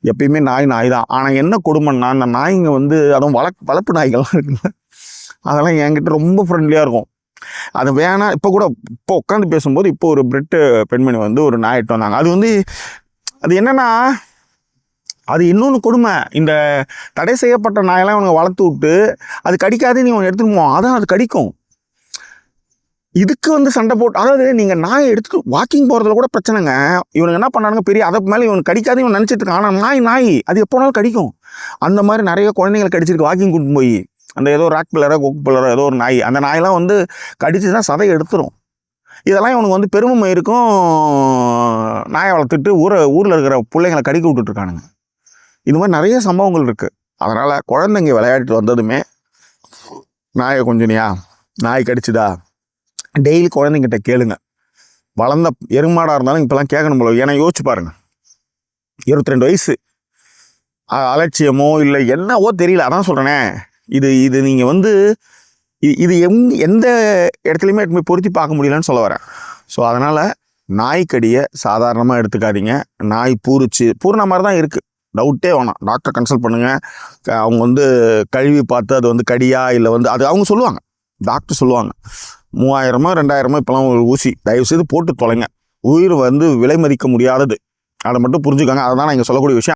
எப்பயுமே நாய் தான். ஆனால் என்ன கொடுமைன்னா, அந்த நாய்ங்க வந்து அதுவும் வளர்ப்பு நாய்கள்லாம் இருக்குல்ல, அதெல்லாம் என்கிட்ட ரொம்ப ஃப்ரெண்ட்லியாக இருக்கும். அது வேணாம். இப்போ உட்காந்து பேசும்போது இப்போ ஒரு பிரிட்டு பெண்மணி வந்து ஒரு நாய் இட்டு வந்தாங்க. அது வந்து அது என்னன்னா, அது இன்னொன்று கொடுமை. இந்த தடை செய்யப்பட்ட நாயெல்லாம் இவனுங்க வளர்த்து விட்டு அது கடிக்காதே நீ எடுத்துட்டு போவோம், அதான் அது கடிக்கும். இதுக்கு வந்து சண்டை போட்டு, அதாவது நீங்கள் நாயை எடுத்துட்டு வாக்கிங் போகிறதுல கூட பிரச்சனைங்க. இவனுங்க என்ன பண்ணானுங்க, பெரிய அதை மேலே இவன் கடிக்காது இவன் நினச்சிட்டு இருக்கான். ஆனால் நாய் அது எப்போனாலும் கடிக்கும். அந்த மாதிரி நிறைய குழந்தைங்களை கடிச்சிருக்கு வாக்கிங் கூட்டு போய். அந்த ஏதோ ராக் பில்லரோ கொக்கு பில்லரோ ஏதோ ஒரு நாய், அந்த நாயெல்லாம் வந்து கடிச்சுதான் சதையை எடுத்துரும். இதெல்லாம் இவனுக்கு வந்து பெருமை இருக்கும். நாயை வளர்த்துட்டு ஊரில் இருக்கிற பிள்ளைங்களை கடிக்க விட்டுட்ருக்கானுங்க. இது மாதிரி நிறைய சம்பவங்கள் இருக்குது. அதனால் குழந்தைங்க விளையாடிட்டு வந்ததுமே நாயை கொஞ்சனியா, நாய் கடிச்சுதா, டெய்லி குழந்தைங்கிட்ட கேளுங்க. வளர்ந்த எருமாடாக இருந்தாலும் இப்போலாம் கேட்கணும் போல. ஏன்னா யோசிச்சு பாருங்கள், 22 வயசு, அலட்சியமோ இல்லை என்னவோ தெரியல. அதான் சொல்கிறேனே, இது நீங்கள் வந்து இது எந்த இடத்துலையுமே எடுத்து போய் பொருத்தி பார்க்க முடியலன்னு சொல்ல வரேன். ஸோ அதனால் நாய்க்கடியை சாதாரணமாக எடுத்துக்காதீங்க. நாய் பூர்ண மாதிரி தான் இருக்குது, டவுட்டே வேணாம். டாக்டரை கன்சல்ட் பண்ணுங்கள். அவங்க வந்து கழுவி பார்த்து அது வந்து கடியா இல்லை வந்து அது அவங்க சொல்லுவாங்க, டாக்டர் சொல்லுவாங்க. 3000 2000 இப்போலாம் ஒரு ஊசி தயவுசெய்து போட்டு தொலைங்க. உயிர் வந்து விலை மதிக்க முடியாதது, அதை மட்டும் புரிஞ்சுக்காங்க. அதுதான் நான் இங்கே சொல்லக்கூடிய விஷயம்.